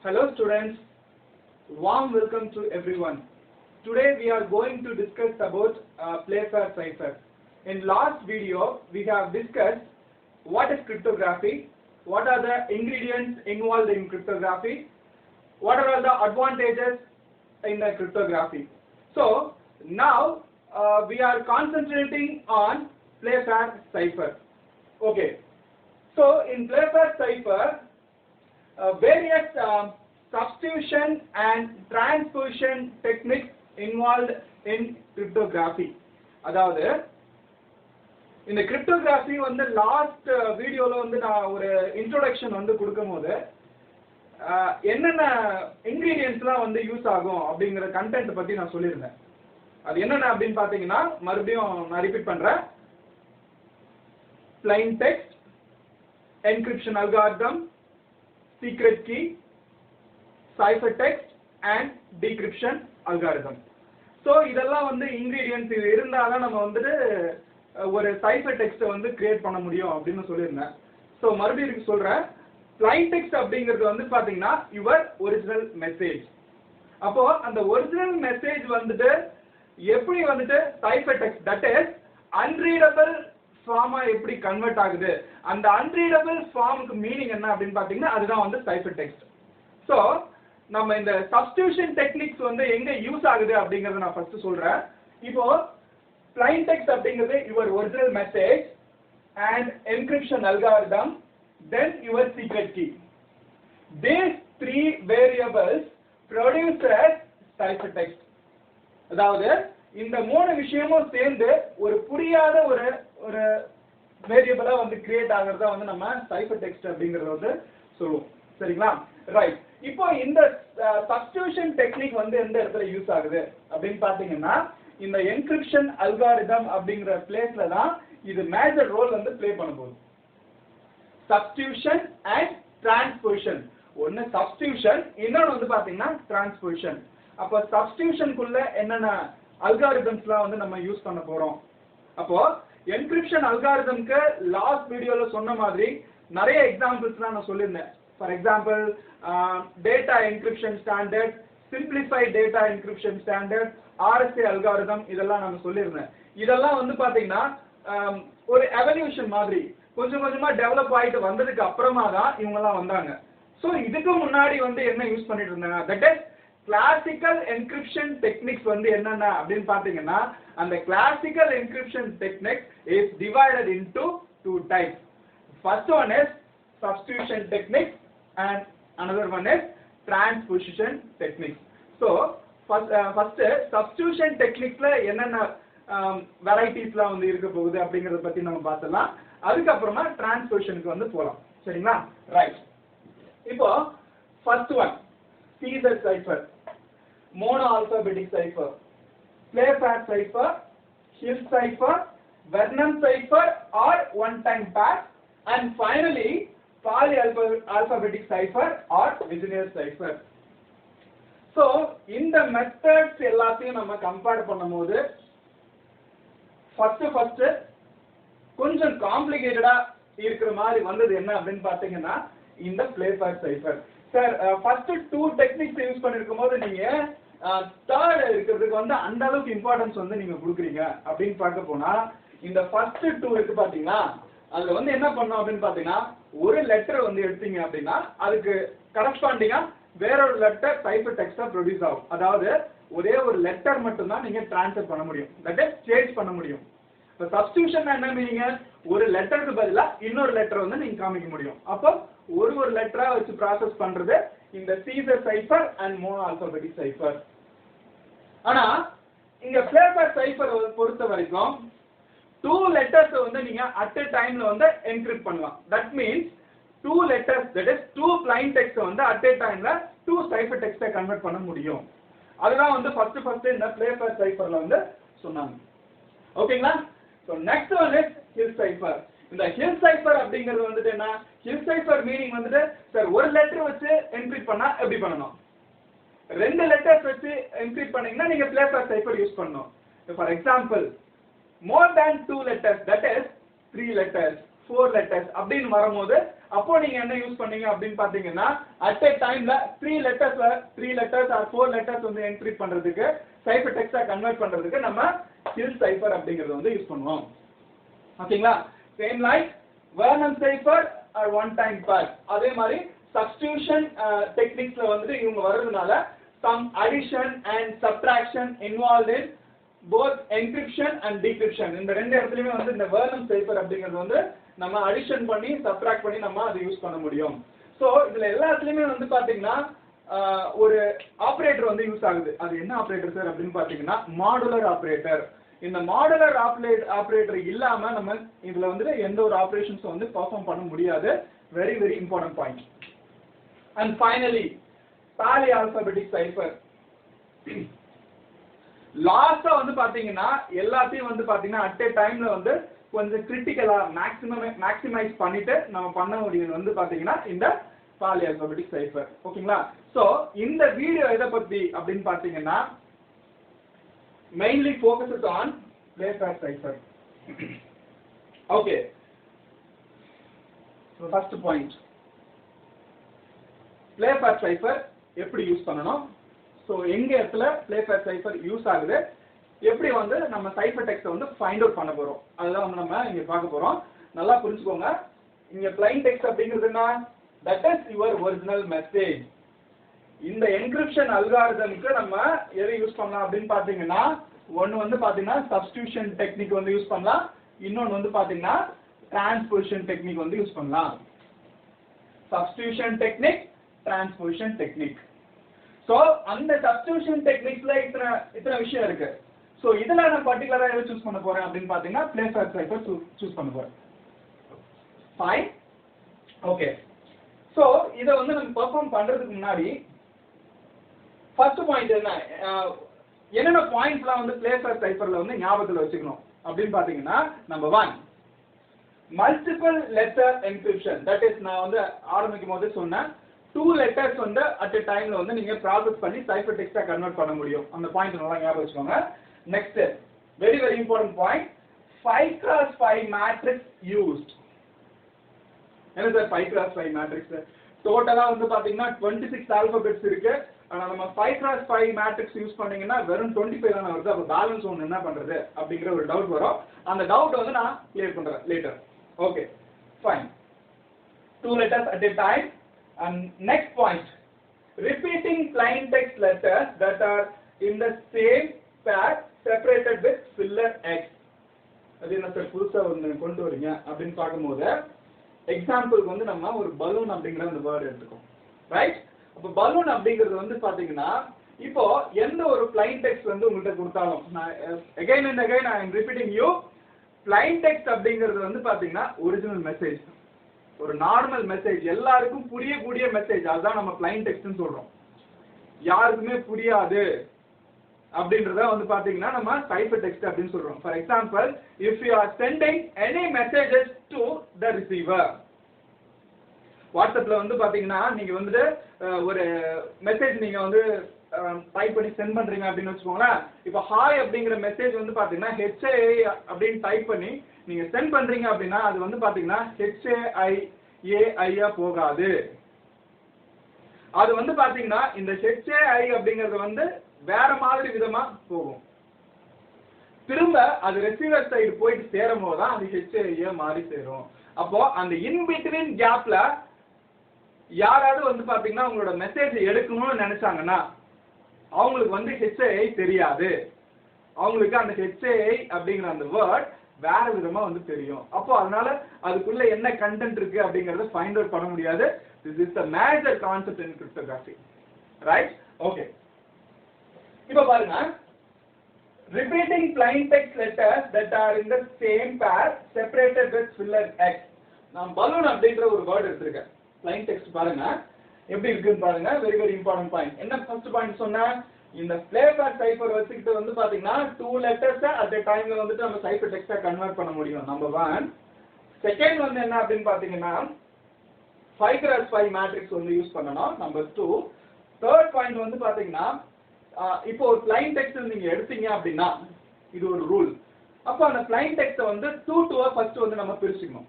Hello students, warm welcome to everyone. Today we are going to discuss about Playfair cipher. In last video we have discussed what is cryptography, what are the ingredients involved in cryptography, what are all the advantages in the cryptography. So now we are concentrating on Playfair cipher. Okay, so in Playfair cipher various substitution and transposition techniques involved in cryptography. அதாவது இந்த cryptography வந்து last வீடியோல வந்து நான் ஒரு introduction வந்து கொடுக்கும்போது என்னென்ன இன்கிரிடியன்ட்ஸ்லாம் வந்து யூஸ் ஆகும் அப்படிங்கிற கண்டென்ட் பத்தி நான் சொல்லியிருந்தேன். அது என்னென்ன அப்படின்னு பார்த்தீங்கன்னா மறுபடியும் நான் ரிப்பீட் பண்றேன். plain text, encryption algorithm, secret key, ciphertext and decryption algorithm. So இதெல்லாம் வந்து ingredients இது இருந்தாதான் நம்ம வந்துட்டு ஒரு ciphertext வந்து கிரியேட் பண்ண முடியும் அப்படின்னு சொல்லியிருந்தேன். ஸோ மறுபடியும் சொல்றேன், plain text அப்படிங்கிறது வந்து பாத்தீங்கன்னா யுவர் ஒரிஜினல் மெசேஜ். அப்போ அந்த ஒரிஜினல் மெசேஜ் வந்துட்டு எப்படி வந்துட்டு ciphertext that is unreadable pharma எப்படி கன்வெர்ட் ஆகுது, அந்த அன்ரீடபிள் ஃபார்முக்கு மீனிங் என்ன அப்படின்னு பாத்தீங்கன்னா அதுதான் வந்து ciphertext. ஸோ நம்ம இந்த சப்ஸ்டிடியூஷன் டெக்னிக்ஸ் வந்து எங்க யூஸ் ஆகுது அப்படிங்கறத நான் ஃபர்ஸ்ட் சொல்றேன். இப்போ plain text அப்படிங்கிறது your original message and encryption algorithm, then your secret key. These three variables produces ciphertext. அதாவது இந்த மூணு விஷயமும் சேர்ந்து ஒரு புரியாத ஒரு வேரியபிளா வந்து கிரியேட் ஆகிறதா வந்து நம்ம ciphertext அப்படிங்கறத வந்து சொல்லுவோம். சரிங்களா? ரைட். இப்போ இந்த சப்ஸ்டிடியூஷன் டெக்னிக் வந்து எந்த இடத்துல யூஸ் ஆகுது அப்படின்னு பாத்தீங்கன்னா இந்த என்கிரிப்ஷன் அல்காரிதம் அப்படிங்கிற பிளேஸ்ல தான் இது மேஜர் ரோல் வந்து ப்ளே பண்ண போகுது. Substitution and transposition. ஒன்னு சப்ஸ்டிடியூஷன், இன்னொன்னு வந்து பாத்தீங்கன்னா டிரான்ஸ்போசிஷன். அப்போ சப்ஸ்டிடியூஷனுக்குள்ள என்னென்ன அல்காரிதம்ஸ்லாம் வந்து நம்ம யூஸ் பண்ண போறோம். அப்போ என்கிரிப்ஷன் அல்காரிதம்க்கு லாஸ்ட் வீடியோல சொன்ன மாதிரி நிறைய எக்ஸாம்பிள்ஸ்லாம் நான் சொல்லியிருந்தேன். For example data encryption standard, simplified data encryption standard, RSA algorithm, இதெல்லாம் நம்ம சொல்லியிருந்தேன். இதெல்லாம் வந்து பாத்தீங்கன்னா ஒரு எவல்யூஷன் மாதிரி கொஞ்சம் கொஞ்சமா டெவலப் ஆயிட்டு வந்ததுக்கு அப்புறமா தான் இவங்கெல்லாம் வந்தாங்க. ஸோ இதுக்கு முன்னாடி வந்து என்ன யூஸ் பண்ணிட்டு இருந்தாங்க, that is classical encryption techniques வந்து என்னென்ன அப்படின்னு பாத்தீங்கன்னா அந்த classical encryption technique is divided into two types. First one is substitution techniques and another one is transposition techniques. So first substitution techniques ல என்னென்ன வெரைட்டிஸ்லாம் வந்து இருக்க போகுது அப்படிங்கறத பத்தி நம்ம பார்த்தலாம். அதுக்கு அப்புறமா டிரான்ஸ்போசிஷனுக்கு வந்து போலாம். சரிங்களா? ரைட். இப்போ first one Caesar cipher, mono alphabetic cipher, Playfair cipher, Hill cipher, Vernon cipher or one time pass, and finally poly alphabetic cipher or Vigenère cipher. So இந்த மெத்தட்ஸ் எல்லாத்தையும் நம்ம கம்பேர் பண்ணும்போது ஃபர்ஸ்ட் கொஞ்சம் காம்ப்ளிகேட்டடா இருக்கிற மாதிரி வந்தது என்ன அப்படின்னு பாத்தீங்கன்னா இந்த Playfair cipher. Sir first two techniques use பண்ணிருக்கும் போது நீங்க தேர்ட் இருக்கிறதுக்கு வந்து அந்த அளவுக்கு இம்பார்ட்டன்ஸ் வந்து நீங்க கொடுக்குறீங்க அப்படின்னு பார்க்க போனா இந்த ஃபர்ஸ்ட் டூ இருக்கு பாத்தீங்கன்னா அதுல வந்து என்ன பண்ணோம் அப்படின்னு பாத்தீங்கன்னா ஒரு லெட்டர் வந்து எடுத்தீங்க அப்படின்னா அதுக்கு கரஸ்பாண்டிங்கா வேற ஒரு லெட்டர் ciphertext ப்ரொடியூஸ் ஆகும். அதாவது ஒரே ஒரு லெட்டர் மட்டும் தான் நீங்க ட்ரான்ஸ்ஃபர் பண்ண முடியும், தட் இஸ் சேஞ்ச் பண்ண முடியும். இப்போ சப்ஸ்டிடியூஷன் என்ன மீனிங், ஒரு லெட்டருக்கு பதிலா இன்னொரு லெட்டர் வந்து நீங்க காமிக்க முடியும். அப்போ ஒரு லெட்டரா வச்சு ப்ராசஸ் பண்றது இந்த Caesar cipher and mono alphabetic cipher. ஆனா இங்க Playfair cipher பொறுத்த வரைக்கும் 2 letters வந்து நீங்க at a timeல வந்து encrypt பண்ணலாம். That means 2 letters, that is 2 plain text வந்து at a timeல 2 ciphertext கன்வெர்ட் பண்ண முடியும். அதுதான் வந்து ஃபர்ஸ்ட் இந்த Playfair cipherல வந்து சொன்னாங்க. ஓகேங்களா? So next one is Hill cipher. இந்த Hill cipher அப்படிங்கிறது வந்துட்டு என்ன, Hill cipher மீனிங் வந்துட்டு சார் ஒரு லெட்டர் வச்சு என்கிரிப்ட் பண்ணா எப்படி பண்ணணும், ரெண்டு லெட்டர்ஸ் வச்சு என்கிரிப்ட் பண்ணீங்கன்னா நீங்க Playfair cipher யூஸ் பண்ணணும். For example more than 2 letters, that is 3 letters, 4 letters அப்படின்னு வரும்போது அப்போ நீங்க என்ன யூஸ் பண்ணீங்க அப்படின்னு பாத்தீங்கன்னா at a timeல 3 letters or 4 letters வந்து என்ட்ரி பண்றதுக்கு சைஃபர் டெக்ஸ்டா கன்வெர்ட் பண்றதுக்கு நம்ம ஹில் சைஃபர் அப்படிங்கறது வந்து யூஸ் பண்ணுவோம். ஓகேங்களா? Same like Vernam cipher or one time pass. அதே மாதிரி சப்ஸ்டிடியூஷன் டெக்னிக்ஸ்ல வந்து இவங்க வரதுனால some addition and subtraction involved in both encryption and decryption. இந்த ரெண்டு இடத்துலயுமே வந்து இந்த வெர்னன் சைஃபர் அப்படிங்கிறது வந்து நம்ம அடிஷன் பண்ணி சப்ட்ராக்ட் பண்ணி நம்ம அதை யூஸ் பண்ண முடியும். சோ இதுல எல்லாத்துலயுமே வந்து பாத்தீங்கன்னா ஒரு ஆபரேட்டர் வந்து யூஸ் ஆகுது. அது என்ன ஆபரேட்டர் சார் அப்படின்னு பாத்தீங்கன்னா மாடுலர் ஆபரேட்டர். இந்த மாடுலர் ஆபரேட்டர் இல்லாம நம்ம இதுல வந்து எந்த ஒரு ஆபரேஷன்ஸ் வந்து பெர்ஃபார்ம் பண்ண முடியாது. Very very important point. And finally polyalphabetic cipher. லாஸ்டா வந்து பாத்தீங்கன்னா எல்லாத்தையும் வந்து பாத்தீங்கன்னா at a timeல வந்து கொஞ்சம் கிரிட்டிக்கலா மேக்ஸிமைஸ் பண்ணிட்டு நம்ம பண்ண முடியும் வந்து பாத்தீங்கன்னா இந்த polyalphabetic cipher. ஓகேங்களா? சோ இந்த வீடியோ எதை பத்தி அப்படின்னு பாத்தீங்கன்னா mainly focused on playfair cipher. Okay. So first point, playfair cipher எப்படி யூஸ் பண்ணணும், ஸோ எங்க இடத்துல playfair cipher யூஸ் ஆகுது, எப்படி வந்து நம்ம சைஃபர் டெக்ஸ்ட்டை வந்து ஃபைண்ட் அவுட் பண்ண போறோம், அதெல்லாம் வந்து நம்ம இங்க பார்க்க போறோம். நல்லா புரிஞ்சுக்கோங்க. இங்க plain text அப்படிங்கிறது என்ன? that is your original message. இந்த என்கிரிப்ஷன் அல்காரிதம்க்கு நம்ம எதை யூஸ் பண்ணலாம் அப்படின்னு பாத்தீங்கன்னா ஒன்னு வந்து பாத்தீங்கன்னா சப்ஸ்டிடியூஷன் டெக்னிக் வந்து யூஸ் பண்ணலாம், இன்னொன்னு வந்து பாத்தீங்கன்னா டிரான்ஸ்போசிஷன் டெக்னிக் வந்து யூஸ் பண்ணலாம். Substitution technique, transposition technique. So அந்த சப்ஸ்டிடியூஷன் டெக்னிக்ஸ்ல இத்தனை விஷயம் இருக்கு. சோ இதுல நான் பர்టిక్యులரா எதை சூஸ் பண்ண போறேன் அப்படின்னு பாத்தீங்கன்னா playfair cipher சூஸ் பண்ண போறேன். ஃபைன். ஓகே. சோ இத வந்து நம்ம பெர்ஃபார்ம் பண்றதுக்கு முன்னாடி ஃபர்ஸ்ட் பாயிண்ட் என்னென்ன பாயிண்ட்ஸ்லாம் வந்து playfair cipherல வந்து ஞாபகத்துல வச்சுக்கணும் அப்படின்னு பாத்தீங்கன்னா number 1 multiple letter encryption. That is நான் வந்து ஆரம்பிக்கும் போது சொன்னேன் 2 letters வந்து at a timeல வந்து நீங்க ப்ராசஸ் பண்ணி சைஃபர் டெக்ஸ்டா கன்வெர்ட் பண்ண முடியும். அந்த பாயிண்ட் நல்லா ஞாபகம் வச்சுக்கோங்க. Next very very important point 5x5 matrix used. என்ன சார் 5x5 மேட்ரிக்ஸ்? டோட்டலா வந்து பாத்தீங்கன்னா 26 ஆல்பபெட்ஸ் இருக்கு. ஆனா நம்ம 5x5 மேட்ரிக்ஸ் யூஸ் பண்ணீங்கன்னா வெறும் 25 தான் வருது. அப்ப பேலன்ஸ் ஒன்னு என்ன பண்றது அப்படிங்கிற ஒரு டவுட் வரும். அந்த டவுட் வந்து நான் கிளியர் பண்றேன் later. Okay fine. 2 letters at a time. And next point, repeating plain text letters that are in the same pair separated with filler X. அது என்ன சார் புதுசா வந்து கொண்டு வரீங்க அப்படின்னு பார்க்கும்போது எக்ஸாம்பிளுக்கு வந்து நம்ம ஒரு பலூன் அப்படிங்கிற அந்த வேர்ட் எடுத்துக்கோம். ரைட்? அப்ப பலூன் அப்படிங்கிறது வந்து பாத்தீங்கன்னா இப்போ எந்த ஒரு plain text வந்து உங்கள்கிட்ட கொடுத்தாலும் நான் again and again I am repeating you, plain text அப்படிங்கிறது வந்து பாத்தீங்கன்னா ஒரிஜினல் மெசேஜ், ஒரு நார்மல் மெசேஜ், எல்லாருக்கும் புரியக்கூடிய மெசேஜ். அதுதான் நம்ம plain textனு சொல்றோம். யாருக்குமே புரியாது அப்படின்றத வந்து பாத்தீங்கன்னா நம்ம சைஃபர் டெக்ஸ்ட் அப்படின்னு சொல்றோம். For example, if you are sending any messages to the receiver, வாட்ஸ்அப்ல வந்து பாத்தீங்கன்னா நீங்க வந்து ஒரு மெசேஜ் நீங்க வந்து டைப் பண்ணி சென்ட் பண்றீங்க அப்படின்னு வச்சுக்கோங்களேன். இப்போ ஹாய் அப்படிங்கிற மெசேஜ் வந்து பாத்தீங்கன்னா HAI அப்படின்னு டைப் பண்ணி நீங்க சென்ட் பண்றீங்க அப்படின்னா அது வந்து பாத்தீங்கன்னா HAI போகாது. அது வந்து பாத்தீங்கன்னா இந்த HAI அப்படிங்கிறது வந்து வேற மாதிரி விதமா போகும். திரும்ப அது ரிசீவர் சைடு போயிட்டு சேரும் போது தான் அது HAI மாறி சேரும். அப்போ அந்த இன் பிட்வீன் கேப்ல யாராவது வந்து பாத்தீங்கன்னா உங்களோட மெசேஜ் எடுக்கணும்னு நினைச்சாங்கன்னா அவங்களுக்கு வந்து HAI தெரியாது. அவங்களுக்கு அந்த HAI அப்படிங்கிற அந்த வேர்ட் வேற விதமா வந்து தெரியும். அப்போ அதனால அதுக்குள்ள என்ன கண்டென்ட் இருக்கு அப்படிங்கறத ஃபைண்ட் அவுட் பண்ண முடியாது. This is the major concept in cryptography. Right? Okay. இப்போ பாருங்க, repeating plain text letters that are in the same pair separated with filler X. நான் balloon அப்படிங்கற ஒரு வேர்ட் எடுத்துர்க்கேன். plain text பாருங்க எப்படி இருக்குன்னு பாருங்க. Very very important point. என்ன ஃபர்ஸ்ட் பாயிண்ட் சொன்னா, இந்த playfair cipher வச்சுக்கிட்டு வந்து பாத்தீங்கன்னா 2 letters at a timeல வந்துட்டு நம்ம சைஃபர் டெக்ஸ்டா கன்வெர்ட் பண்ண முடியும். நம்பர் 1. செகண்ட் வந்து என்ன அப்படின்னு பாத்தீங்கன்னா 5x5 மேட்ரிக்ஸ் வந்து யூஸ் பண்ணணும். நம்பர் 2. தேர்ட் பாயிண்ட் வந்து பாத்தீங்கன்னா இப்போ ஒரு plain text நீங்க எடுத்தீங்க அப்படின்னா இது ஒரு ரூல். அப்போ அந்த plain text வந்து 2 to ஃபர்ஸ்ட் வந்து நம்ம பிரிச்சுக்கணும்.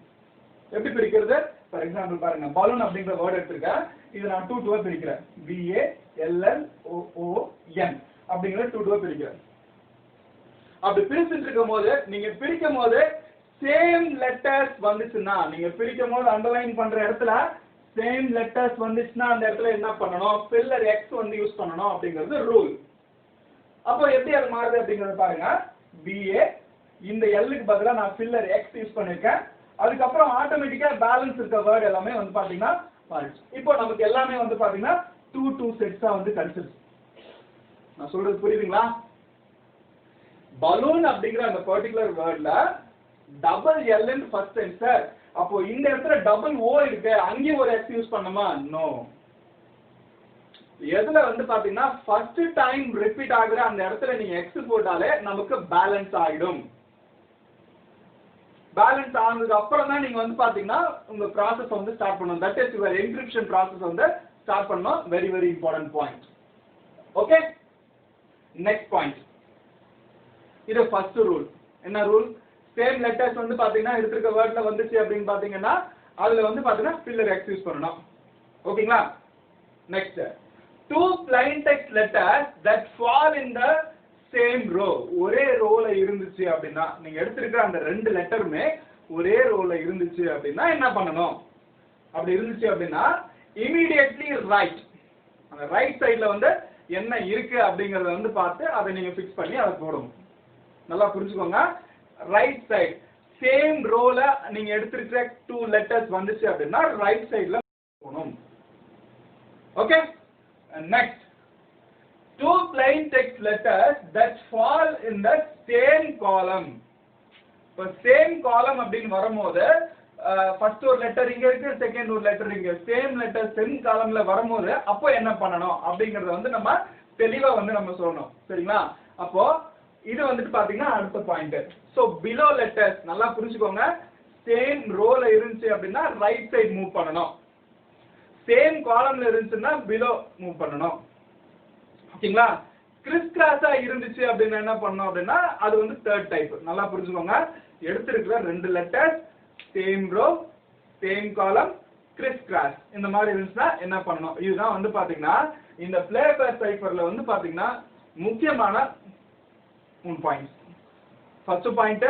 எப்படி பிரிக்கிறது? ஃபார் எக்ஸாம்பிள் பாருங்க, பலூன் அப்படிங்கிற வேர்ட் எடுத்துருக்கேன், இதை நான் 2 2 பிரிக்கிறேன். BALLOON அப்படிங்கிற 2 2 பிரிக்கிறேன். அப்படி பிரிச்சுட்டு இருக்கும் போது நீங்க பிரிக்கும் போது சேம் லெட்டர்ஸ் வந்துச்சுன்னா, நீங்க பிரிக்கும் போது அண்டர்லைன் பண்ற இடத்துல சேம் லெட்டர்ஸ் வந்துச்சுன்னா அந்த இடத்துல என்ன பண்ணணும்? ஃபில்லர் எக்ஸ் வந்து யூஸ் பண்ணணும் அப்படிங்கிறது ரூல். அப்போ எப்படி அது மாறுது அப்படிங்கறத பாருங்க. BA இந்த எல்லுக்கு பதிலா நான் ஃபில்லர் எக்ஸ் யூஸ் பண்ணிருக்கேன். அதுக்கப்புறம் ஆட்டோமேட்டிக்கா பேலன்ஸ் இருக்க வேர்ட் எல்லாமே வந்து பாத்தீங்கன்னா மாறிடுச்சு. இப்போ நமக்கு எல்லாமே வந்து பாத்தீங்கன்னா 2 2 செட்ஸா வந்து கிடைச்சிருச்சு. நான் சொல்றது புரியுதுங்களா? பலூன் அப்படிங்கிற அந்த பர்டிகுலர் வேர்ட்ல double L first time sir. அப்போ இந்த இடத்துல டபுள் ஓ இருக்கு, அங்கேயும் ஒரு எக்ஸ் யூஸ் பண்ணுமா? நோ. எதுல வந்து பாத்தீங்கன்னா ஃபர்ஸ்ட் டைம் ரிப்பீட் ஆகுற அந்த இடத்துல நீங்க எக்ஸ் போட்டாலே நமக்கு பேலன்ஸ் ஆகிடும். பேலன்ஸ் ஆனதுக்கு அப்புறம் தான் நீங்க வந்து பாத்தீங்கன்னா உங்க ப்ராசஸ் வந்து ஸ்டார்ட் பண்ணணும். That is your encryption process வந்து ஸ்டார்ட் பண்ணணும். Very very important point. Okay, next point. இது ஃபர்ஸ்ட் ரூல். என்ன ரூல்? சேம் லெட்டர்ஸ் வந்து பாத்தீங்கன்னா எடுத்துக்க வேர்ட்ல வந்துச்சு அப்படின்னு பாத்தீங்கன்னா அதுல வந்து பாத்தீங்கன்னா ஃபில்லர் எக்ஸ் யூஸ் பண்ணணும். ஓகேங்களா? Next, two plain text letters that fall in the same row. ஒரே ரோல இருந்துச்சு அப்படின்னா, நீங்க எடுத்துக்கிற அந்த ரெண்டு லெட்டருமே ஒரே ரோல இருந்துச்சு அப்படின்னா என்ன பண்ணணும்? அப்படி இருந்துச்சு அப்படின்னா immediately write. அந்த ரைட் சைடுல வந்து என்ன இருக்கு அப்படிங்கறத வந்து பார்த்து அதை நீங்க ஃபிக்ஸ் பண்ணி அதை போடணும். நல்லா புரிஞ்சுக்கோங்க. ரைட் சைடு சேம் ரோல நீங்க எடுத்துக்கிற 2 லெட்டர்ஸ் வந்துச்சு அப்படின்னா ரைட் சைடுல போடணும். Okay, next, two plain text letters that fall in the same column. இப்போ சேம் காலம் அப்படின்னு வரும்போது ஃபர்ஸ்ட் ஒரு லெட்டர் இங்க இருக்கு, செகண்ட் ஒரு லெட்டர் இங்க, சேம் லெட்டர் சேம் காலம்ல வரும்போது அப்போ என்ன பண்ணணும் அப்படிங்கறத வந்து நம்ம தெளிவா வந்து நம்ம சொல்லணும். சரிங்களா? அப்போ இது வந்துட்டு பாத்தீங்கன்னா அடுத்த பாயிண்ட். சோ பிலோ லெட்டர்ஸ் நல்லா புரிஞ்சுக்கோங்க. சேம் ரோல இருந்துச்சு அப்படின்னா ரைட் சைடு மூவ் பண்ணணும். சேம் காலம்ல இருந்துச்சுன்னா பிலோ மூவ் பண்ணணும். ஓகேங்களா? கிறிஸ் கிராஸா இருந்துச்சு அப்படின்னா என்ன பண்ணணும் அப்படின்னா அது வந்து தேர்ட் டைப். நல்லா புரிஞ்சுக்கோங்க. எடுத்திருக்கிற ரெண்டு லெட்டர்ஸ் சேம் ரோ சேம் காலம் கிறிஸ் கிராஸ் இந்த மாதிரி இருந்துச்சுன்னா என்ன பண்ணணும்? இதுதான் வந்து பாத்தீங்கன்னா இந்த பிளேபேக் சைஃபர்ல வந்து பாத்தீங்கன்னா முக்கியமான 3 பாயிண்ட்ஸ். ஃபர்ஸ்ட் பாயிண்ட்,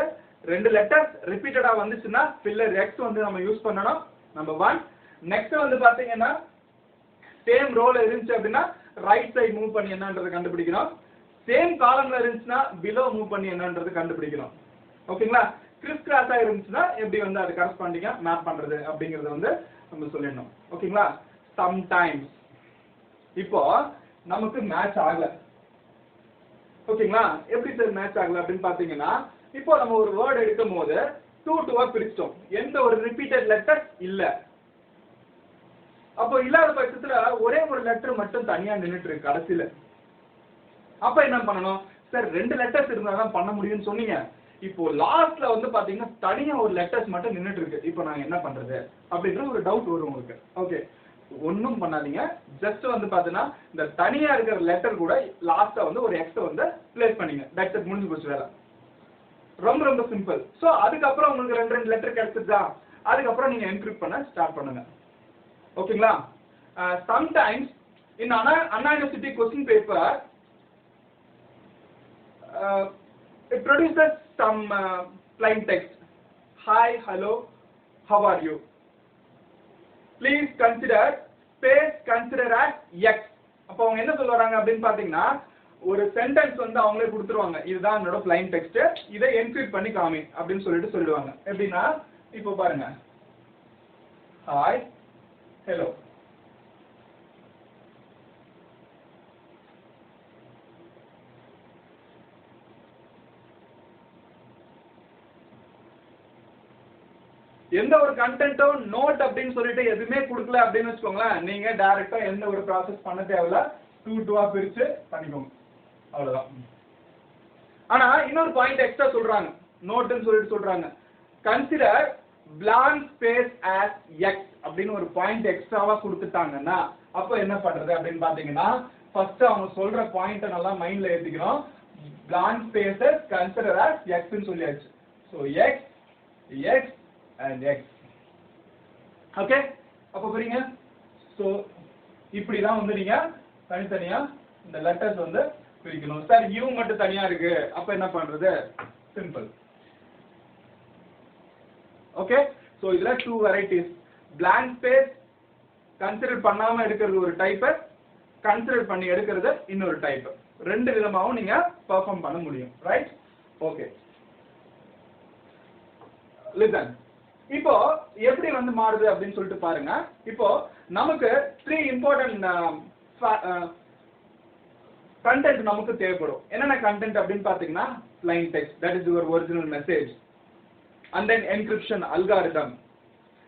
ரெண்டு லெட்டர்ஸ் ரிப்பீட்டடா வந்துச்சுன்னா ஃபில்லர் எக்ஸ் வந்து நம்ம யூஸ் பண்ணணும். நம்பர் 1. நெக்ஸ்ட் வந்து பாத்தீங்கன்னா சேம் ரோல இருந்துச்சு அப்படின்னா ரைட் சைடு மூவ் பண்ணி என்னன்றதை கண்டுபிடிக்கணும். சேம் காலம்ல இருந்துச்சுன்னா பிலோ மூவ் பண்ணி என்னன்றது கண்டுபிடிக்கணும். ஓகேங்களா? கிறிஸ் கிராஸா இருந்துச்சுன்னா எப்படி வந்து அது கரஸ்பாண்டிங்கா மேப் பண்றது அப்படிங்கறத வந்து நம்ம சொல்லிடணும். ஓகேங்களா? சம்டைம்ஸ் இப்போ நமக்கு மேட்ச் ஆகல. ஓகேங்களா? எப்படி சார் மேட்ச் ஆகல அப்படின்னு பாத்தீங்கன்னா இப்போ நம்ம ஒரு வேர்ட் எடுக்கும் போது 2 2 பிரிச்சிட்டோம். எந்த ஒரு ரிப்பீட்டட் லெட்டர் இல்ல. அப்போ இல்லாத பட்சத்துல ஒரே ஒரு லெட்டர் மட்டும் தனியா நின்னுட்டு இருக்கு கடைசியில. அப்ப என்ன பண்ணணும்? சார் ரெண்டு லெட்டர்ஸ் இருந்தா தான் பண்ண முடியும்னு சொன்னீங்க. இப்போ லாஸ்ட்ல வந்து பாத்தீங்கன்னா தனியா ஒரு லெட்டர்ஸ் மட்டும் நின்னுட்டு இருக்கு. இப்போ நான் என்ன பண்றது அப்படின்ற ஒரு டவுட் வரும் உங்களுக்கு. ஓகே, ஒன்னும் பண்ணாதீங்க. ஜஸ்ட் வந்து பாத்தீங்கன்னா இந்த தனியா இருக்கிற லெட்டர் கூட லாஸ்டா வந்து ஒரு எக்ஸ் வந்து பிளேஸ் பண்ணீங்க. தட்ஸ் இட், முடிஞ்சு போச்சு வேலை. ரொம்ப ரொம்ப சிம்பிள். சோ அதுக்கப்புறம் உங்களுக்கு ரெண்டு லெட்டர் கிடைச்சிருச்சா, அதுக்கப்புறம் நீங்க என்கிரிப்ட் பண்ண ஸ்டார்ட் பண்ணுங்க. ஓகேங்களா? Sometimes in Anna university question paper it produces some plain text. Hi, hello, how are you? Please consider space consider as x. அப்போ அவங்க என்ன சொல்றாங்க அப்படின்னு பாத்தீங்கன்னா ஒரு சென்டென்ஸ் வந்து அவங்களே கொடுத்துருவாங்க. இதுதான் என்னோட plain text, இதை என்கிரிப்ட் பண்ணி காமி அப்படின்னு சொல்லிட்டு சொல்லிடுவாங்க. எப்படின்னா இப்போ பாருங்க, hi, hello. எந்த ஒரு கண்டென்ட்டோ நோட் அப்படின்னு சொல்லிட்டு எதுவுமே கொடுக்கல அப்படின்னு வச்சுக்கோங்களேன், நீங்க டைரக்டா எந்த ஒரு ப்ராசஸ் பண்ண தேவையில்ல. 2 2 பிரிச்சு பண்ணிக்கோங்க, அவ்வளவுதான். ஆனா இன்னொரு பாயிண்ட் எக்ஸ்ட்ரா சொல்றாங்க, நோட்னு சொல்லிட்டு சொல்றாங்க. Consider blank space as x அப்படின்னு ஒரு பாயிண்ட் எக்ஸ்ட்ராவா கொடுத்துட்டாங்கன்னா அப்போ என்ன பண்றது அப்படின்னு பாத்தீங்கன்னா ஃபர்ஸ்ட் அவங்க சொல்ற பாயிண்ட நல்லா மைண்ட்ல ஏத்திக்கணும். blank spaces consider as x ன்னு சொல்லியாச்சு. So x and x. Okay, அப்ப புரியுங்க. சோ இப்படி தான் வந்து நீங்க தனித்தனியா இந்த லெட்டர்ஸ் வந்து பிரிக்கணும். சார் யூ மட்டும் தனியா இருக்கு, அப்ப என்ன பண்றது? சிம்பிள். ஓகே, சோ இதுல two varieties. blank space consider பண்ணாம எடுக்கிறது ஒரு டைப், கன்சிடர் பண்ணி எடுக்கிறது இன்னொரு டைப். ரெண்டு விதமாவும் நீங்க பெர்ஃபார்ம் பண்ண முடியும். ரைட்? Okay, listen. இப்போ எப்படி வந்து மாறுது அப்படின்னு சொல்லிட்டு பாருங்க. இப்போ நமக்கு 3 இம்பார்ட்டன்ட் கண்டென்ட் நமக்கு தேவைப்படும். என்னென்ன கண்டென்ட் அப்படின்னு பாத்தீங்கன்னா, plain text, that is your original message, and then encryption algorithm,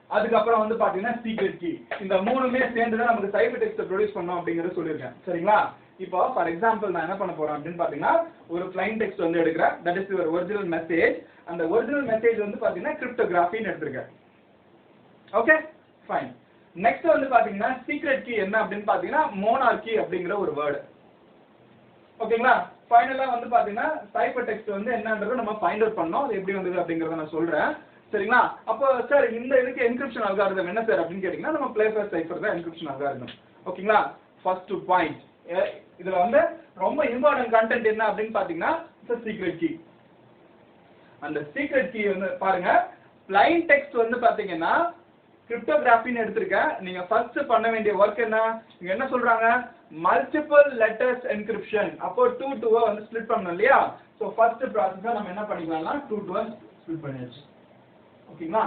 அதுக்கப்புறம் வந்து பாத்தீங்கன்னா சீக்ரெட் கீ. இந்த மூணுமே சேர்ந்து தான் நமக்கு சைஃபர் டெக்ஸ்ட் ப்ரொடியூஸ் பண்ணோம் அப்படிங்கறத சொல்லியிருக்கேன். சரிங்களா? இப்போ ஃபார் எக்ஸாம்பிள் நான் என்ன பண்ண போறேன் அப்படின்னு பாத்தீங்கன்னா, ஒரு plain text வந்து எடுக்கிறேன், that is your original message. அந்த ஒரிஜினல் மெசேஜ் வந்து பாத்தீங்கன்னா கிரிப்டோகிராஃபின்னு எடுத்துருக்கேன். Okay, fine. நெக்ஸ்ட் வந்து பாத்தீங்கன்னா சீக்ரெட் கீ என்ன அப்படின்னு பாத்தீங்கன்னா மோனார்கி அப்படிங்கிற ஒரு வேர்டு. ஓகேங்களா? ஃபைனலா வந்து பாத்தீங்கன்னா சைஃபர் டெக்ஸ்ட் வந்து என்னன்றதை நம்ம ஃபைண்ட் அவுட் பண்ணோம். அது எப்படி வந்தது அப்படிங்கறத நான் சொல்றேன். சரிங்களா? அப்போ சார் இந்த இதுக்கு என்கிரிப்ஷன் அல்காரிதம் என்ன சார் அப்படின்னு கேட்டீங்கன்னா, நம்ம பிளேஃபர் சைஃபர் தான் என்கிரிப்ஷன் அல்காரிதம். ஓகேங்களா? ஃபர்ஸ்ட் பாயிண்ட், இதுல வந்து ரொம்ப இம்பார்ட்டன்ட் கண்டென்ட் என்ன அப்படின்னு பாத்தீங்கன்னா சீக்ரெட் கீ. அந்த சீக்ரெட் கீ வந்து பாருங்க, plain text வந்து பாத்தீங்கன்னா கிரிப்டோகிராஃபின்னு எடுத்திருக்கேன். நீங்க ஃபர்ஸ்ட் பண்ண வேண்டிய ஒர்க் என்ன? இங்க என்ன சொல்றாங்க? Multiple letters encryption. அப்போ 2 2 வந்து ஸ்ப்ளிட் பண்ணனும் இல்லையா? சோ ஃபர்ஸ்ட் ப்ராசஸா நம்ம என்ன பண்ணிக்கலாம்னா 2 2 ஸ்ப்ளிட் பண்ணியாச்சு. ஓகேங்களா?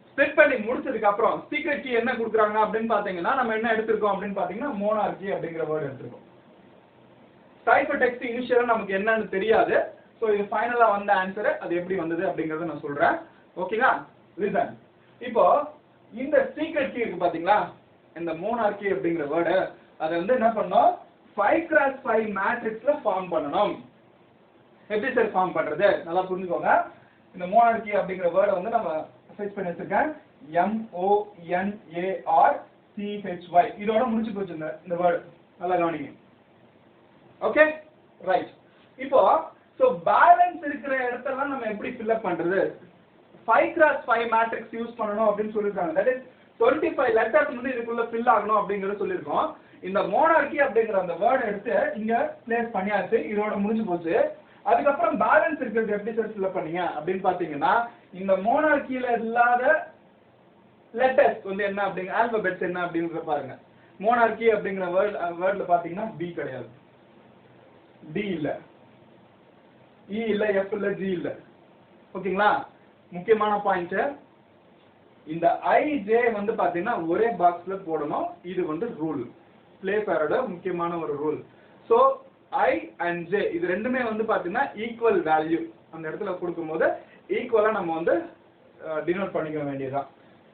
ஸ்ப்ளிட் பண்ணி முடிச்சதுக்கு அப்புறம் சீக்ரெட் கீ என்ன கொடுக்குறாங்க அப்படின்னு பாத்தீங்கன்னா, நம்ம என்ன எடுத்திருக்கோம் அப்படின்னு பாத்தீங்கன்னா மோனார்கி அப்படிங்கிற வேர்ட் எடுத்திருக்கோம். சைஃபர் டெக்ஸ்ட் இனிஷியலா நமக்கு என்னன்னு தெரியாது. சோ இது ஃபைனலா வந்த ஆன்சர், அது எப்படி வந்தது அப்படிங்கறத நான் சொல்றேன். ஓகேங்களா? லிசன். இப்போ இந்த சீக்ரெட் கீ இருக்கு பாத்தீங்களா, இந்த மோனார்கி அப்படிங்கிற வேர்ட், அதை வந்து என்ன பண்ணோம்? 5x5 மேட்ரிக்ஸ்ல ஃபார்ம் பண்ணணும். எப்படி சார் ஃபார்ம் பண்றது? நல்லா புரிஞ்சுக்கோங்க. இந்த மோனார்கி அப்படிங்கிற வேர்டை வந்து நம்ம சர்ச் பண்ணி வச்சிருக்கேன். MONARCHY. இதோட முடிச்சு போச்சு இந்த வேர்டு. நல்லா கவனிங்க. Okay, right. இப்போ சோ பேலன்ஸ் இருக்கிற இடத்தெல்லாம் நம்ம எப்படி ஃபில் அப் பண்றது? 5x5 மேட்ரிக்ஸ் யூஸ் பண்ணனும் அப்படின்னு சொல்லிருக்காங்க. தட் இஸ் 25 லெட்டர்ஸ் வந்து இதுக்குள்ள ஃபில் ஆகணும் அப்படிங்கறது சொல்லிருக்கோம். இந்த மோனார்கி அப்படிங்கிற அந்த வேர்ட் எடுத்து இங்க பிளேஸ் பண்ணியாச்சு. இதோட முடிஞ்சு போச்சு. அதுக்கப்புறம் பேலன்ஸ் இருக்கிறது எப்படி சார் ஃபில் அப் பண்ணீங்க அப்படின்னு பாத்தீங்கன்னா, இந்த மோனார்கில இல்லாத லெட்டர்ஸ் வந்து என்ன அப்படிங்க ஆல்பபெட்ஸ் என்ன அப்படிங்கறத பாருங்க. மோனார்கி அப்படிங்கிற வேர்ட்ல பாத்தீங்கன்னா B கிடையாது, D இல்ல, E இல்ல, F இல்ல, G இல்ல. ஓகேங்களா? முக்கியமான பாயிண்ட், இந்த IJ வந்து பாத்தீங்கன்னா ஒரே பாக்ஸ்ல போடணும். இது வந்து ரூல், பிளேஃபேரோட முக்கியமான ஒரு rule. So I and J இது ரெண்டுமே வந்து பாத்தீங்கன்னா ஈக்குவல் வேல்யூ அந்த இடத்துல கொடுக்கும்போது ஈக்குவலா நம்ம வந்து டினோட் பண்ணிக்க வேண்டியதுதான்.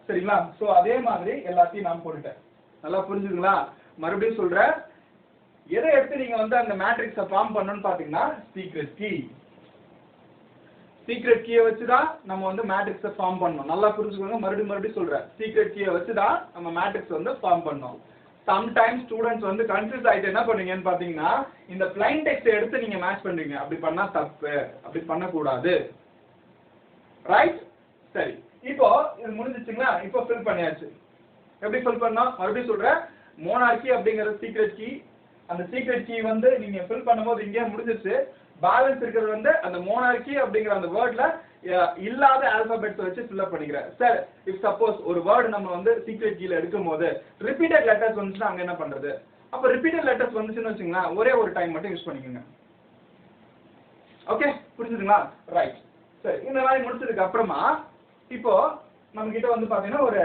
சரிங்களா? சோ அதே மாதிரி எல்லாத்தையும் நான் போட்டுட்டேன். நல்லா புரிஞ்சுதுங்களா? மறுபடியும் சொல்றேன், எதை எடுத்து நீங்க வந்து அந்த மேட்ரிக்ஸை ஃபார்ம் பண்ணணும்னு பாத்தீங்கன்னா சீக்ரெட் கீ. சீக்ரெட் கீயை வச்சுதான் நம்ம வந்து மேட்ரிக்ஸை ஃபார்ம் பண்ணணும். நல்லா புரிஞ்சுக்கோங்க. மறுபடியும் சொல்றேன், சீக்ரெட் கீயை வச்சுதான் நம்ம மேட்ரிக்ஸ் வந்து ஃபார்ம் பண்ணணும். சம்டைம்ஸ் ஸ்டூடெண்ட்ஸ் வந்து கன்ஃபியூஸ் ஆயிட்டு என்ன பண்ணுவீங்கன்னு பாத்தீங்கன்னா, இந்த plain text எடுத்து நீங்க மேட்ச் பண்றீங்க. அப்படி பண்ணா தப்பு, அப்படி பண்ணக்கூடாது. ரைட்? சரி, இப்போ இது முடிஞ்சிச்சுங்களா? இப்போ ஃபில் பண்ணியாச்சு. எப்படி ஃபில் பண்ணோம்? மறுபடியும் சொல்றேன், மோனார்கி அப்படிங்கிற சீக்ரெட் கீ. அந்த சீக்ரெட் கீ வந்து நீங்க ஃபில் பண்ணும்போது இங்கே முடிஞ்சிச்சு. பேலன்ஸ் இருக்கிறது வந்து அந்த மோனார்கி அப்படிங்கிற அந்த வேர்ட்ல இல்லாத ஆல்பபெட்ஸ் வச்சு ஃபில் அப் பண்ணிக்கிறேன். சார் இஃப் சப்போஸ் ஒரு வேர்டு நம்ம வந்து சீக்ரெட் கீல எடுக்கும்போது ரிப்பீட்டட் லெட்டர்ஸ் வந்துச்சுன்னா அங்க என்ன பண்றது? அப்ப ரிப்பீட்டட் லெட்டர்ஸ் வந்துச்சுன்னு வச்சுங்களா, ஒரே ஒரு டைம் மட்டும் யூஸ் பண்ணிக்கோங்க. ஓகே, புரிஞ்சுதுங்களா? ரைட். சரி, இந்த மாதிரி முடிச்சதுக்கு அப்புறமா இப்போ நம்ம கிட்ட வந்து பாத்தீங்கன்னா ஒரு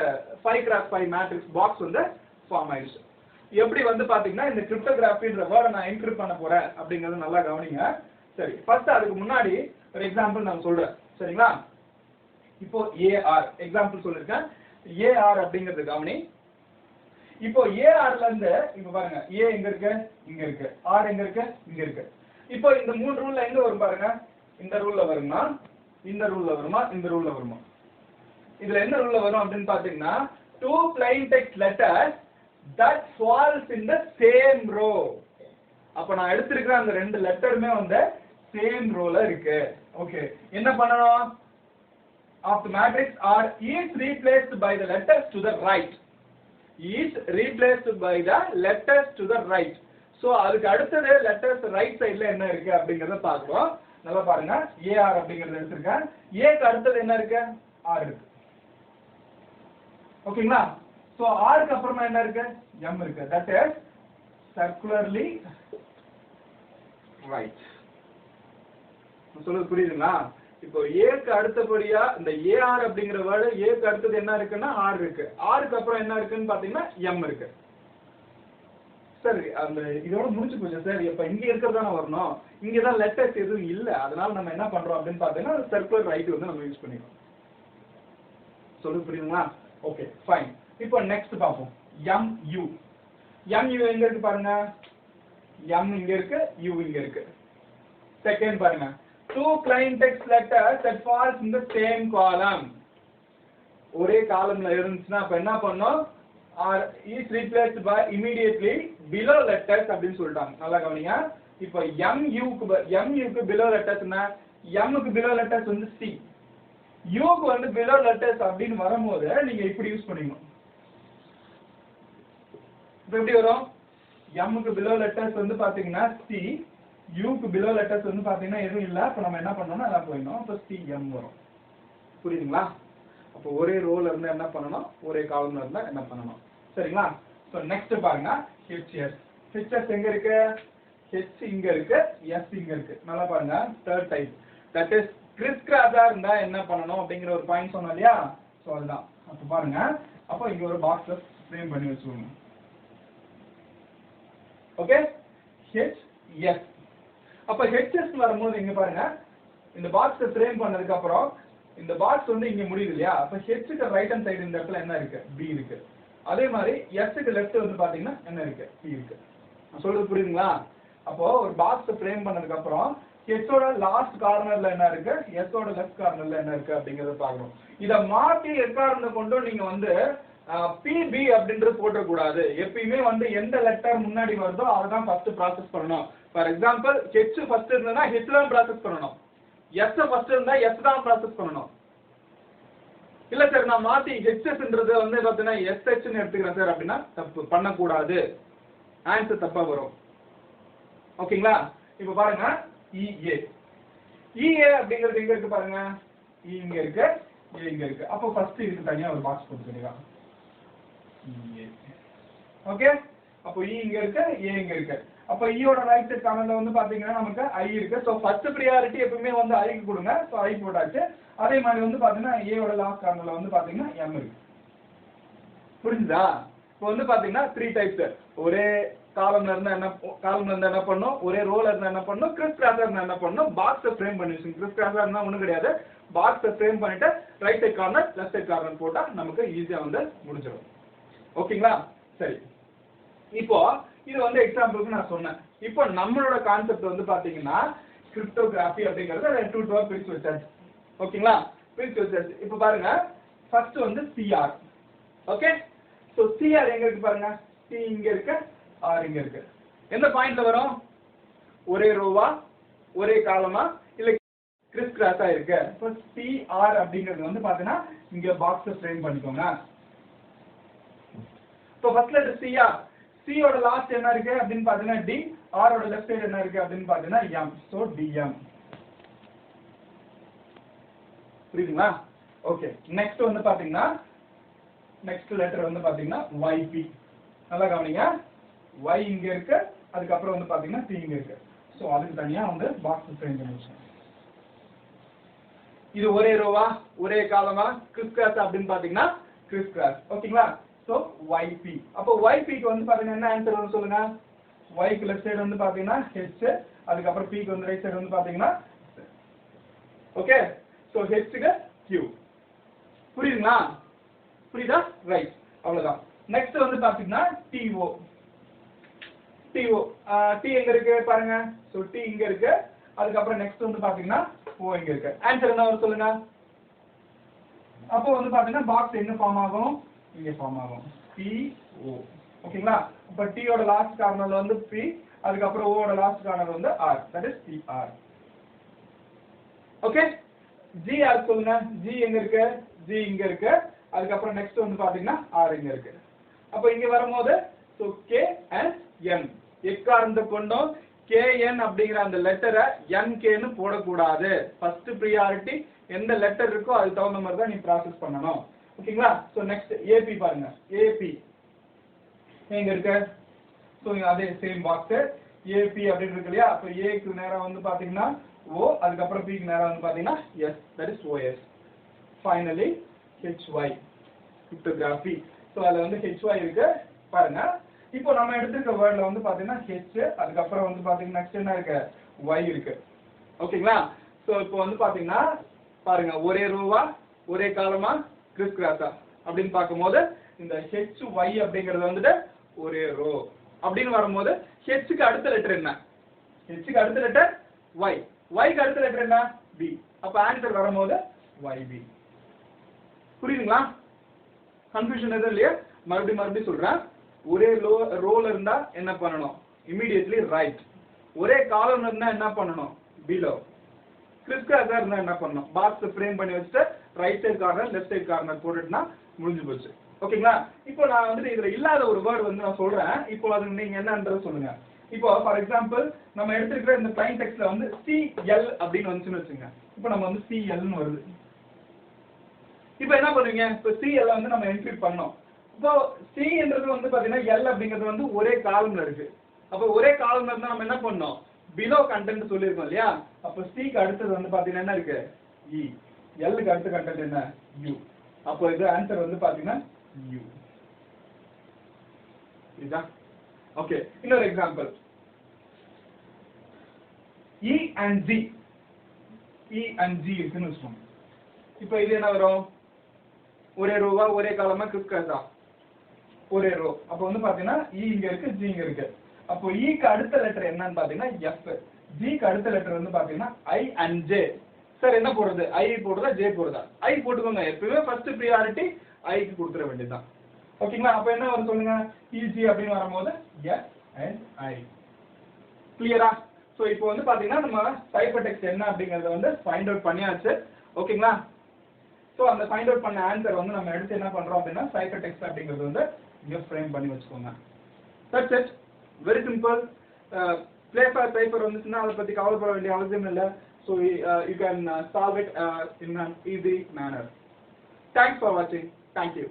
5x5 மேட்ரிக்ஸ் பாக்ஸ் வந்து ஃபார்ம் ஆயிடுச்சு. எப்படி வந்து பாத்தீங்கன்னா இந்த கிரிப்டோகிராஃபின்ற வேர்டை நான் என்கிரிப்ட் பண்ண போறேன் அப்படிங்கறது நல்லா கவனிங்க. சரி, ஃபர்ஸ்ட் அதுக்கு முன்னாடி ஒரு எக்ஸாம்பிள் நான் சொல்றேன். சரிங்களா? இப்போ AR எக்ஸாம்பிள் சொல்லிருக்கேன். AR அப்படிங்கிறது கவனி. இப்போ ARல இருந்து இப்ப பாருங்க, A எங்க இருக்கு? இங்க இருக்கு. R எங்க இருக்கு? இங்க இருக்கு. இப்போ இந்த மூணு ரூல்ல எங்க வரும் பாருங்க. இந்த ரூல்ல வருமா, இந்த ரூல்ல வருமா, இந்த ரூல்ல வருமா? இதுல என்ன ரூல்ல வரும் அப்படின்னு பாத்தீங்கன்னா, two plain text letters that falls in the same row. அப்ப நான் எடுத்திருக்கிற அந்த ரெண்டு லெட்டருமே வந்து சேம் ரோல இருக்கு. ஓகே, என்ன பண்ணணும்? of the matrix R is replaced by the letters to the right. Is replaced by the letters to the right. So அதுக்கு அடுத்தது letters right sideல என்ன இருக்கு அப்படிங்கறத பார்ப்போம். நல்லா பாருங்க. AR அப்படிங்கறது எடுத்துர்க்கேன். A க்கு அடுத்தது என்ன இருக்கு? R இருக்கு. ஓகேங்களா? So R க்கு அப்புறமா என்ன இருக்கு? M இருக்கு. That is circularly right. சொல்றது புரியுதுங்களா? இப்போ A க்கு அடுத்தபடியா இந்த AR அப்படிங்கிற வேர்ட் A க்கு அடுத்தது என்ன இருக்குன்னா R இருக்கு. R க்கு அப்புறம் என்ன இருக்குன்னு பாத்தீங்கன்னா M இருக்கு. சரி, அந்த இதோட முடிஞ்சு போச்சு சார். இப்ப இங்க இருக்கிறது தான வரணும். இங்க தான் லெட்டர்ஸ் எதுவும் இல்ல. அதனால நம்ம என்ன பண்றோம் அப்படின்னு பாத்தீங்கன்னா சர்க்குலர் ரைட் வந்து நம்ம யூஸ் பண்ணிக்கிறோம். சொல்றது புரியுதுங்களா? Okay, fine. இப்போ நெக்ஸ்ட் பாப்போம். MU. MU எங்க இருக்கு பாருங்க. M இங்க இருக்கு, U இங்க இருக்கு. செகண்ட் பாருங்க. Two plain text letters that falls in the same column. ஒரே காலம்ல இருந்துச்சுன்னா அப்ப என்ன பண்ணோம்? Are is replaced by immediately below letters அப்படின்னு சொல்லிட்டாங்க. நல்லா கவனிங்க. இப்போ MU க்கு below letters என்ன? M க்கு below letters வந்து C. U க்கு வந்து below letters அப்படின்னு வரும்போது நீங்க இப்படி யூஸ் பண்ணிக்கணும். இப்போ எப்படி வரும்? M க்கு below letters வந்து பாத்தீங்கன்னா C, U க்கு below letters வந்து பாத்தீங்கன்னா எதுவும் இல்ல. அப்ப நம்ம என்ன பண்ணனும்னா அத போயிடணும். அப்ப CM வரும். புரியுதுங்களா? அப்ப ஒரே ரோல இருந்தா என்ன பண்ணனும்? ஒரே காலம்ல இருந்தா என்ன பண்ணனும்? சரிங்களா? சோ நெக்ஸ்ட் பாருங்க. HS. HS எங்க இருக்கு? H இங்க இருக்கு, S இங்க இருக்கு. நல்லா பாருங்க. Third type. That is criss கிராஸா இருந்தா என்ன பண்ணனும் அப்படிங்கற ஒரு பாயிண்ட் சொன்னோம் இல்லையா? சோ அதுதான். அப்ப பாருங்க. அப்ப இங்க ஒரு பாக்ஸ்ல ஃப்ரேம் பண்ணி வச்சுக்கோங்க. ஓகே? HS. அப்ப HS வரும்போது இங்க பாருங்க. இந்த பாக்ஸை ஃப்ரேம் பண்ணதுக்கு அப்புறம் இந்த பாக்ஸ் வந்து இங்க முடியுது இல்லையா? அப்ப H க்கு ரைட் ஹேண்ட் சைடு இந்த இடத்துல என்ன இருக்கு? B இருக்கு. அதே மாதிரி S க்கு லெஃப்ட் வந்து பாத்தீங்கன்னா என்ன இருக்கு? P இருக்கு. நான் சொல்றது புரியுதுங்களா? அப்போ ஒரு பாக்ஸ் ஃப்ரேம் பண்ணதுக்கு அப்புறம் H ஓட லாஸ்ட் கார்னர்ல என்ன இருக்கு? S ஓட லெஃப்ட் கார்னர்ல என்ன இருக்கு அப்படிங்கறத பார்க்கணும். இத மாத்தி எக்காரணம் கொண்டு நீங்க வந்து PB அப்படின்றது போட கூடாது. எப்பயுமே வந்து எந்த லெட்டர் முன்னாடி வருதோ அதை தான் ஃபர்ஸ்ட் ப்ராசஸ் பண்ணணும். ஃபார் எக்ஸாம்பிள் H ஃபர்ஸ்ட் இருந்தனா H தான் ப்ராசஸ் பண்ணணும். S ஃபர்ஸ்ட் இருந்தா S தான் ப்ராசஸ் பண்ணணும். இல்ல சார் நான் மாத்தி HSன்றது வந்து பார்த்தீங்கன்னா SH ன்னு எடுத்துக்கிறேன் சார் அப்படின்னா தப்பு பண்ண கூடாது. ஆன்சர் தப்பா வரும். ஓகேங்களா? இப்போ பாருங்க EA. EA அப்படிங்கிறது எங்க இருக்கு பாருங்க. E இங்க இருக்கு, A இங்க இருக்கு. அப்போ ஃபர்ஸ்ட் இதுக்கு தனியா ஒரு பாக்ஸ் போட்டுக்கங்க. EA. ஓகே? அப்போ E இங்க இருக்கு, A இங்க இருக்கு. அப்ப E ஓட ரைட் சைடு கார்னர்ல வந்து பாத்தீங்கன்னா நமக்கு I இருக்கு. சோ ஃபர்ஸ்ட் பிரியாரிட்டி எப்பவுமே வந்து I க்கு கொடுங்க. சோ I போட்டாச்சு. அதே மாதிரி வந்து பாத்தீங்கன்னா A ஓட லாஸ்ட் கார்னர்ல வந்து பாத்தீங்கன்னா M இருக்கு. புரியுதா? இப்போ வந்து பாத்தீங்கன்னா 3 டைப்ஸ். ஒரே காலம்ல இருந்தா என்ன பண்ணனும்? ஒரே ரோல இருந்தா என்ன பண்ணனும்? கிறிஸ் கிராஸா இருந்தா என்ன பண்ணனும்? பாக்ஸை ஃப்ரேம் பண்ணி வச்சுங்க. கிறிஸ் கிராஸா இருந்தா ஒண்ணும் கிடையாது. பாக்ஸை ஃப்ரேம் பண்ணிட்டு right side corner, left side corner போட்டா நமக்கு ஈஸியா வந்து முடிஞ்சிடும். ஓகேங்களா? சரி. இப்போ இது வந்து எக்ஸாம்பிளுக்கு நான் சொன்னேன். இப்போ நம்மளோட கான்செப்ட் வந்து பாத்தீங்கன்னா கிரிப்டோகிராஃபி அப்படிங்கறத 2 டூவா பிரிச்சு வச்சாச்சு. ஓகேங்களா? பிரிச்சு வச்சாச்சு. இப்போ பாருங்க ஃபர்ஸ்ட் வந்து CR. ஓகே? சோ CR எங்க இருக்கு பாருங்க. C இங்க இருக்கு, R இங்க இருக்கு. எந்த பாயிண்ட்ல வரும்? ஒரே ரோவா, ஒரே காலமா, இல்ல கிறிஸ் கிராஸா இருக்கு. இப்போ CR அப்படிங்கிறது வந்து பாத்தீங்கன்னா இங்க பாக்ஸ் ஃப்ரேம் பண்ணிக்கோங்க. இப்போ ஃபர்ஸ்ட் லெட்டர் CR. C ஓட லாஸ்ட் என்ன இருக்கு அப்படின்னு பாத்தீங்கன்னா D, R ஓட லெஃப்ட் சைடு என்ன இருக்கு அப்படின்னு பாத்தீங்கன்னா M. So DM. புரியுதுங்களா? ஓகே. நெக்ஸ்ட் வந்து பாத்தீங்கன்னா நெக்ஸ்ட் லெட்டர் வந்து பாத்தீங்கன்னா YP. நல்லா கவனிங்க. Y இங்க இருக்கு, அதுக்கு அப்புறம் வந்து பாத்தீங்கன்னா P இங்க இருக்கு. சோ அதுக்கு தனியா வந்து பாக்ஸ் ஃப்ரேம் பண்ணி வச்சேன். இது ஒரே ரோவா, ஒரே காலமா, கிறிஸ் கிராஸ் அப்படின்னு பாத்தீங்கன்னா கிறிஸ் கிராஸ். ஓகேங்களா? So YP. அப்போ YP க்கு வந்து பாத்தீங்கன்னா என்ன ஆன்சர் வரும் சொல்லுங்க. Y க்கு லெஃப்ட் சைடு வந்து பாத்தீங்கன்னா H, அதுக்கு அப்புறம் P க்கு வந்து ரைட் சைடு வந்து பாத்தீங்கன்னா ஓகே. சோ H க்கு Q. புரியுதுங்களா? புரியுதா? ரைட். அவ்வளவுதான். நெக்ஸ்ட் வந்து பாத்தீங்கன்னா TO. TO. T எங்க இருக்கு பாருங்க. சோ T இங்க இருக்கு. அதுக்கு அப்புறம் நெக்ஸ்ட் வந்து பாத்தீங்கன்னா O இங்க இருக்கு. ஆன்சர் என்ன வரும் சொல்லுங்க. அப்போ வந்து பாத்தீங்கன்னா பாக்ஸ் எங்க ஃபார்ம் ஆகும்? இங்க ஃபார்ம் ஆகும். PO. ஓகேங்களா? அப்ப T ஓட லாஸ்ட் கார்னர்ல வந்து P, அதுக்கு அப்புறம் O ஓட லாஸ்ட் கார்னர் வந்து R. That is PR. Okay? G யார் சொல்லுங்க? G எங்க இருக்கு? G இங்க இருக்கு. அதுக்கப்புறம் நெக்ஸ்ட் வந்து பாத்தீங்கன்னா R இங்க இருக்கு. அப்ப இங்க வரும்போது so K and N எக்காரணத்தை கொண்டும் KN அப்படிங்கிற அந்த லெட்டரை NK ன்னு போடக்கூடாது. ஃபர்ஸ்ட் ப்ரியாரிட்டி எந்த லெட்டர் இருக்கோ அதுக்கு தகுந்த மாதிரி தான் நீ ப்ராசஸ் பண்ணணும். ஓகேங்களா? சோ நெக்ஸ்ட் AP பாருங்க. AP எங்க இருக்கு? சோ அதே சேம் பாக்ஸ் AP அப்படின்னு இருக்கு இல்லையா? அப்ப A க்கு நேரா வந்து பாத்தீங்கன்னா O, அதுக்கப்புறம் P க்கு நேரா வந்து பாத்தீங்கன்னா S, that is OS. Finally HY cryptography. So அதுல வந்து HY இருக்கு பாருங்க. இப்போ நம்ம எடுத்துக்க வேர்ட்ல வந்து பாத்தீங்கன்னா H, அதுக்கப்புறம் வந்து பாத்தீங்கன்னா நெக்ஸ்ட் என்ன இருக்கு? Y இருக்கு. ஓகேங்களா? சோ இப்போ வந்து பாத்தீங்கன்னா பாருங்க ஒரே ரோவா ஒரே காலமா கிறிஸ் கிராஸா அப்படின்னு பார்க்கும்போது இந்த HY அப்படிங்கிறது வந்துட்டு ஒரே ரோ அப்படின்னு வரும்போது H க்கு அடுத்த லெட்டர் என்ன? H க்கு அடுத்த லெட்டர் Y, Y க்கு அடுத்த லெட்டர் என்ன? B. அப்ப ஆன்சர் வரும்போது YB. புரியுதுங்களா? கன்ஃபியூஷன் எதுவும் இல்லையா? மறுபடியும் சொல்றேன். ஒரே ரோல இருந்தா என்ன பண்ணணும்? Immediately right. ஒரே காலம்ல இருந்தா என்ன பண்ணணும்? பிலோ. கிறிஸ் கிராஸா இருந்தா என்ன பண்ணணும்? பாக்ஸ் ஃப்ரேம் பண்ணி வச்சுட்டு right side corner left side corner போட்டுட்டுனா முடிஞ்சு போச்சு. ஓகேங்களா? இப்போ நான் வந்து இதுல இல்லாத ஒரு வேர்ட் வந்து நான் சொல்றேன். இப்போ அது நீங்க என்னன்றது சொல்லுங்க. இப்போ ஃபார் எக்ஸாம்பிள் நம்ம எடுத்துக்கிற இந்த plain டெக்ஸ்ட்ல வந்து CL அப்படின்னு வந்துச்சுன்னு வச்சுங்க. இப்போ நம்ம வந்து CL ன்னு வருது. இப்போ என்ன பண்ணுவீங்க? இப்போ CL வந்து நம்ம என்கிரிப்ட் பண்ணோம். இப்போ C என்றது வந்து பாத்தீங்கன்னா L அப்படிங்கிறது வந்து ஒரே காலம்ல இருக்கு. அப்போ ஒரே காலம்ல இருந்தா நம்ம என்ன பண்ணோம்? பிலோ கண்டென்ட் சொல்லிருக்கோம் இல்லையா? அப்போ C க்கு அடுத்தது வந்து பாத்தீங்கன்னா என்ன இருக்கு? E. L க்கு அடுத்த கண்டென்ட் என்ன? U. அப்போ இது ஆன்சர் வந்து பாத்தீங்கன்னா U. இதா? ஓகே. இன்னொரு example. E and G. E and G இருக்குன்னு வச்சுக்கோங்க. இப்போ இது என்ன வரும்? ஒரே ரோவா ஒரே காலமா கிறிஸ் கிராஸா? ஒரே ரோ. அப்ப வந்து பாத்தீங்கன்னா E இங்க இருக்கு, G இங்க இருக்கு. அப்போ E க்கு அடுத்த லெட்டர் என்னன்னு பாத்தீங்கன்னா F. G க்கு அடுத்த லெட்டர் வந்து பாத்தீங்கன்னா I and J. சார் என்ன போடுறது? I போடுறதா J போடுறதா? I போட்டுக்கோங்க. எப்பவுமே ஃபர்ஸ்ட் பிரியாரிட்டி I க்கு கொடுத்துற வேண்டியதுதான். ஓகேங்களா? அப்ப என்ன வரும் சொல்லுங்க? EG அப்படின்னு வரும்போது S and I. கிளியரா? சோ இப்போ வந்து பாத்தீங்கன்னா நம்ம சைபர் டெக்ஸ்ட் என்ன அப்படிங்கறத வந்து ஃபைண்ட் அவுட் பண்ணியாச்சு. ஓகேங்களா? சோ அந்த ஃபைண்ட் அவுட் பண்ண ஆன்சர் வந்து நம்ம எடுத்து என்ன பண்றோம் அப்படின்னா சைபர் டெக்ஸ்ட் அப்படிங்கிறது வந்து இங்க ஃப்ரேம் பண்ணி வச்சுக்கோங்க. That's it. Very simple. Playfair cipher வந்துச்சுன்னா அதை பத்தி கவலைப்பட வேண்டிய அவசியம் இல்லை. So you can solve it in an easy manner. Thanks for watching. Thank you.